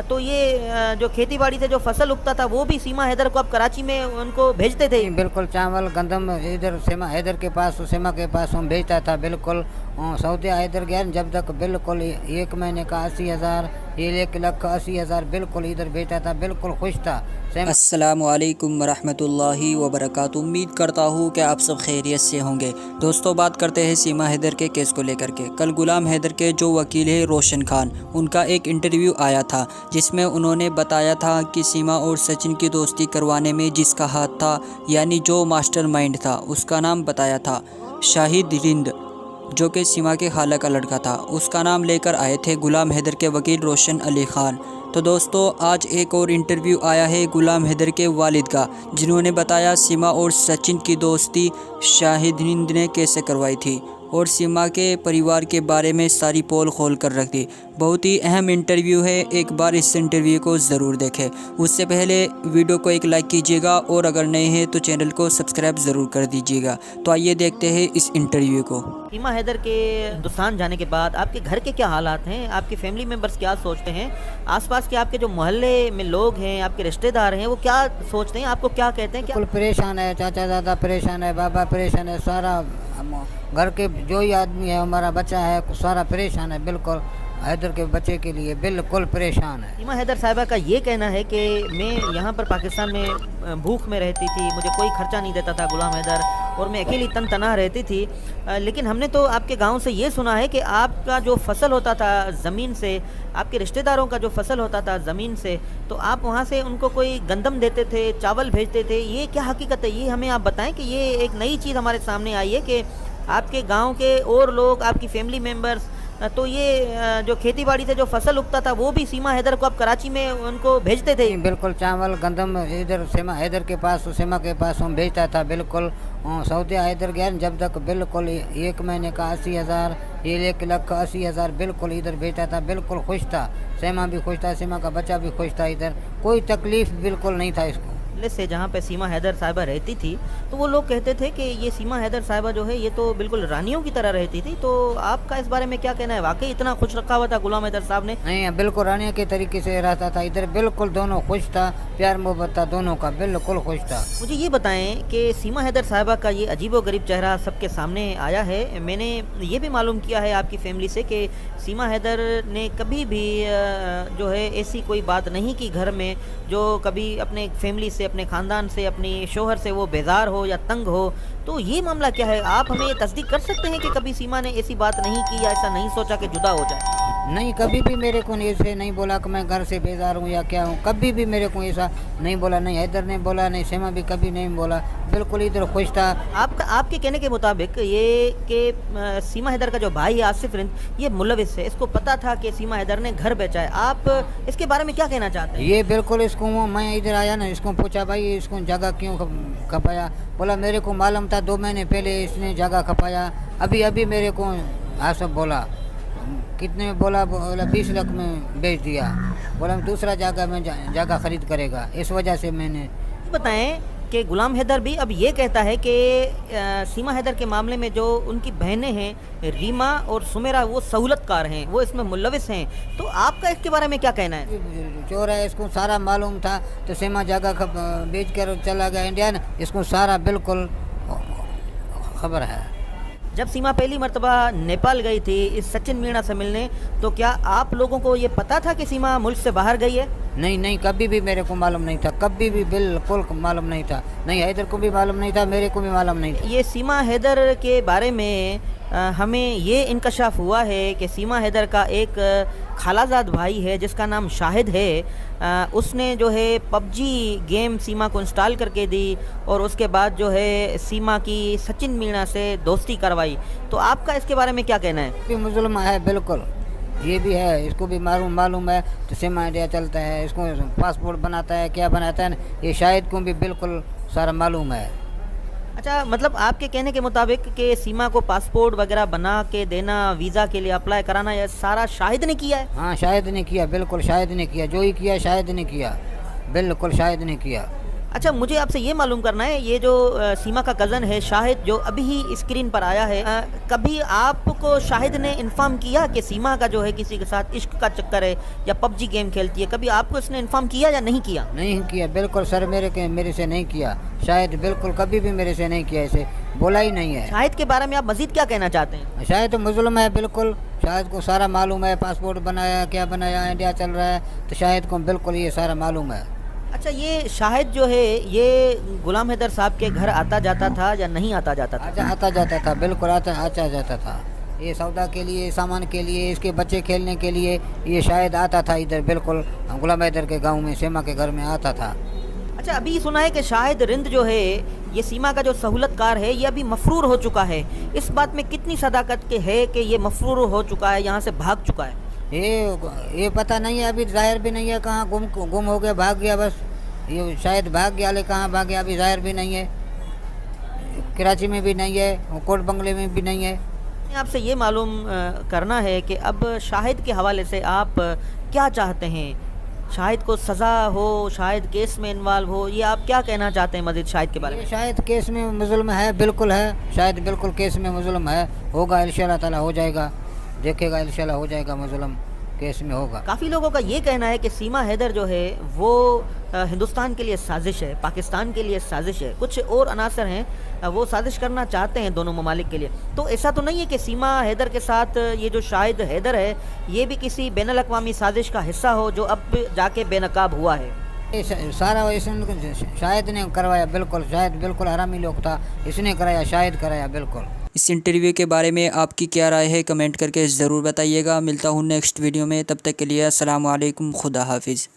तो ये जो खेती बाड़ी से जो फसल उगता था वो भी सीमा हैदर को अब कराची में उनको भेजते थे। बिल्कुल चावल गंदम इधर सीमा हैदर के पास, सीमा के पास हम भेजता था। बिल्कुल सऊदी हैदर गया जब तक बिल्कुल 1 महीने का 80,000, 1,80,000 बिल्कुल इधर भेजता था। बिल्कुल खुश था। अस्सलामु अलैकुम वरहमतुल्लाहि वबरकातुहू। उम्मीद करता हूँ कि आप सब खैरियत से होंगे। दोस्तों, बात करते हैं सीमा हैदर के केस को लेकर के। कल गुलाम हैदर के जो वकील है रोशन खान, उनका एक इंटरव्यू आया था जिसमें उन्होंने बताया था कि सीमा और सचिन की दोस्ती करवाने में जिसका हाथ था, यानी जो मास्टरमाइंड था, उसका नाम बताया था शाहिद रिंद, जो कि सीमा के खाला का लड़का था। उसका नाम लेकर आए थे गुलाम हैदर के वकील रोशन अली ख़ान। तो दोस्तों, आज एक और इंटरव्यू आया है गुलाम हैदर के वालिद का, जिन्होंने बताया सीमा और सचिन की दोस्ती शाहिद रिंद ने कैसे करवाई थी और सीमा के परिवार के बारे में सारी पोल खोल कर रख दी। बहुत ही अहम इंटरव्यू है, एक बार इस इंटरव्यू को ज़रूर देखें। उससे पहले वीडियो को एक लाइक कीजिएगा और अगर नए हैं तो चैनल को सब्सक्राइब ज़रूर कर दीजिएगा। तो आइए देखते हैं इस इंटरव्यू को। सीमा हैदर के हिंदुस्तान जाने के बाद आपके घर के क्या हालात हैं, आपके फैमिली मेम्बर्स क्या सोचते हैं, आसपास के आपके जो मोहल्ले में लोग हैं, आपके रिश्तेदार हैं, वो क्या सोचते हैं, आपको क्या कहते हैं? बिल्कुल परेशान है, चाचा दादा परेशान है, बाबा परेशान है, सारा घर के जो ही आदमी है, हमारा बच्चा है, सारा परेशान है। बिल्कुल हैदर के बच्चे के लिए बिल्कुल परेशान है। सीमा हैदर साहिबा का ये कहना है कि मैं यहाँ पर पाकिस्तान में भूख में रहती थी, मुझे कोई खर्चा नहीं देता था गुलाम हैदर, और मैं अकेली तन तना रहती थी। लेकिन हमने तो आपके गांव से ये सुना है कि आपका जो फसल होता था ज़मीन से, आपके रिश्तेदारों का जो फसल होता था ज़मीन से, तो आप वहाँ से उनको कोई गंदम देते थे, चावल भेजते थे। ये क्या हकीकत है, ये हमें आप बताएं कि ये एक नई चीज़ हमारे सामने आई है कि आपके गांव के और लोग, आपकी फैमिली मेम्बर्स, तो ये जो खेती बाड़ी से जो फसल उगता था वो भी सीमा हैदर को अब कराची में उनको भेजते थे। बिल्कुल चावल गंदम इधर सीमा हैदर के पास, सीमा के पास हम भेजता था। बिल्कुल सऊदी हैदर गया जब तक बिल्कुल 1 महीने का 80,000, 1,80,000 बिल्कुल इधर भेजता था। बिल्कुल खुश था। सीमा भी खुश था, सीमा का बच्चा भी खुश था। इधर कोई तकलीफ बिल्कुल नहीं था इसको से जहाँ पे सीमा हैदर साहिबा रहती थी, तो वो लोग कहते थे कि ये सीमा हैदर साहिबा जो है ये तो बिल्कुल रानियों की तरह रहती थी। तो आपका इस बारे में क्या कहना है, वाकई इतना खुश रखा हुआ था गुलाम हैदर साहब ने? नहीं, बिल्कुल रानियों के तरीके से रहता था। इधर बिल्कुल दोनों खुश था, प्यार मोहब्बत था दोनों का, बिल्कुल खुश था। मुझे ये बताएं कि सीमा हैदर साहिबा का ये अजीबोगरीब चेहरा सबके सामने आया है। मैंने ये भी मालूम किया है आपकी फैमिली से कि सीमा हैदर ने कभी भी जो है ऐसी कोई बात नहीं की घर में जो कभी अपने फैमिली से, अपने ख़ानदान से, अपनी शोहर से वो बेजार हो या तंग हो। तो ये मामला क्या है, आप हमें ये तस्दीक कर सकते हैं कि कभी सीमा ने ऐसी बात नहीं की या ऐसा नहीं सोचा कि जुदा हो जाए? नहीं, कभी भी मेरे को ऐसे नहीं बोला कि मैं घर से बेजार हूँ या क्या हूँ। कभी भी मेरे को ऐसा नहीं बोला, नहीं हैदर ने बोला, नहीं सीमा भी कभी नहीं बोला। बिल्कुल इधर खुश था। आपके कहने के मुताबिक ये कि सीमा हैदर का जो भाई है आसिफ रिंद, ये मुलविस है, इसको पता था कि सीमा हैदर ने घर बेचा है। आप इसके बारे में क्या कहना चाहते हैं? ये बिल्कुल इसको मैं इधर आया ना, इसको पूछा भाई इसको जगह क्यों खपाया? बोला मेरे को मालूम था 2 महीने पहले इसने जगह खपाया। अभी मेरे को आसिफ बोला कितने में, बोला 20 लाख में बेच दिया। बोला दूसरा जगह में जगह खरीद करेगा, इस वजह से मैंने। बताएं कि गुलाम हैदर भी अब ये कहता है कि सीमा हैदर के मामले में जो उनकी बहनें हैं रीमा और सुमेरा, वो सहूलतकार हैं, वो इसमें मुलविस हैं। तो आपका इसके बारे में क्या कहना है? चोर है, इसको सारा मालूम था। तो सीमा जगह बेच कर चला गया इंडिया ना, इसको सारा बिल्कुल खबर है। जब सीमा पहली मर्तबा नेपाल गई थी इस सचिन मीणा से मिलने, तो क्या आप लोगों को ये पता था कि सीमा मुल्क से बाहर गई है? नहीं, कभी भी मेरे को मालूम नहीं था, कभी भी बिल्कुल मालूम नहीं था। नहीं हैदर को भी मालूम नहीं था, मेरे को भी मालूम नहीं था। ये सीमा हैदर के बारे में हमें ये इंकशाफ हुआ है कि सीमा हैदर का एक खालाजाद भाई है जिसका नाम शाहिद है। उसने जो है पबजी गेम सीमा को इंस्टॉल करके दी और उसके बाद जो है सीमा की सचिन मीणा से दोस्ती करवाई। तो आपका इसके बारे में क्या कहना है? मुसलमान है बिल्कुल, ये भी है, इसको भी मालूम है। तो सीमा इंडिया चलता है, इसको पासपोर्ट बनाता है, क्या बनाता है, ये शाहिद को भी बिल्कुल सारा मालूम है। अच्छा, मतलब आपके कहने के मुताबिक कि सीमा को पासपोर्ट वगैरह बना के देना, वीज़ा के लिए अप्लाई कराना, ये सारा शाहिद ने किया है? हाँ, शाहिद ने किया, बिल्कुल शाहिद ने किया, जो ही किया शाहिद ने किया, बिल्कुल शाहिद ने किया। अच्छा, मुझे आपसे ये मालूम करना है, ये जो सीमा का कज़न है शाहिद जो अभी ही स्क्रीन पर आया है, कभी आपको शाहिद ने इन्फॉर्म किया कि सीमा का जो है किसी के साथ इश्क का चक्कर है या पबजी गेम खेलती है? कभी आपको इसने इन्फॉर्म किया या नहीं किया? नहीं किया, बिल्कुल सर, मेरे से नहीं किया। शायद बिल्कुल कभी भी मेरे से नहीं किया, इसे बोला ही नहीं है। शाहिद के बारे में आप मज़ीद क्या कहना चाहते हैं? शायद तो मुस्लिम है, बिल्कुल शायद को सारा मालूम है, पासपोर्ट बनाया, क्या बनाया, इंडिया चल रहा है, तो शायद को बिल्कुल ये सारा मालूम है। अच्छा, ये शाहिद जो है ये गुलाम हैदर साहब के घर आता जाता था या नहीं आता जाता था? आता जाता था, बिल्कुल आता जाता था। ये सौदा के लिए, सामान के लिए, इसके बच्चे खेलने के लिए ये शायद आता था इधर, बिल्कुल गुलाम हैदर के गांव में, सीमा के घर में आता था। अच्छा, अभी सुना है कि शाहिद रिंद जो है ये सीमा का जो सहूलतकार है ये अभी मफरूर हो चुका है। इस बात में कितनी सदाकत के है कि ये मफरूर हो चुका है, यहाँ से भाग चुका है? ये पता नहीं है, अभी जाहिर भी नहीं है कहाँ गुम हो गया, भाग गया बस। ये शायद भाग गया, ले कहाँ भाग गया अभी जाहिर भी नहीं है। कराची में भी नहीं है, कोट बंगले में भी नहीं है। आपसे ये मालूम करना है कि अब शाहिद के हवाले से आप क्या चाहते हैं? शाहिद को सज़ा हो, शाहिद केस में इन्वॉल्व हो, ये आप क्या कहना चाहते हैं मज़ीद शाहिद के बारे में? शायद केस में मुज़ल्म है, बिल्कुल है, शायद बिल्कुल केस में मुज़ल्म है, होगा इंशाअल्लाह ताला, हो जाएगा, देखेगा इंशाअल्लाह, हो जाएगा मुज़ल्म, केस में होगा। काफ़ी लोगों का ये कहना है कि सीमा हैदर जो है वो हिंदुस्तान के लिए साजिश है, पाकिस्तान के लिए साजिश है, कुछ और अनासर हैं वो साजिश करना चाहते हैं दोनों ममालिक के लिए। तो ऐसा तो नहीं है कि सीमा हैदर के साथ ये जो शाहिद हैदर है ये भी किसी बैनुल अक़वामी साजिश का हिस्सा हो जो अब जाके बेनकाब हुआ है? सारा इसने शाहिद ने करवाया, बिल्कुल शाहिद बिल्कुल हरामी लोग था, इसने कराया, शाहिद कराया बिल्कुल। इस इंटरव्यू के बारे में आपकी क्या राय है, कमेंट करके ज़रूर बताइएगा। मिलता हूँ नेक्स्ट वीडियो में, तब तक के लिए अस्सलाम वालेकुम, खुदा हाफिज़।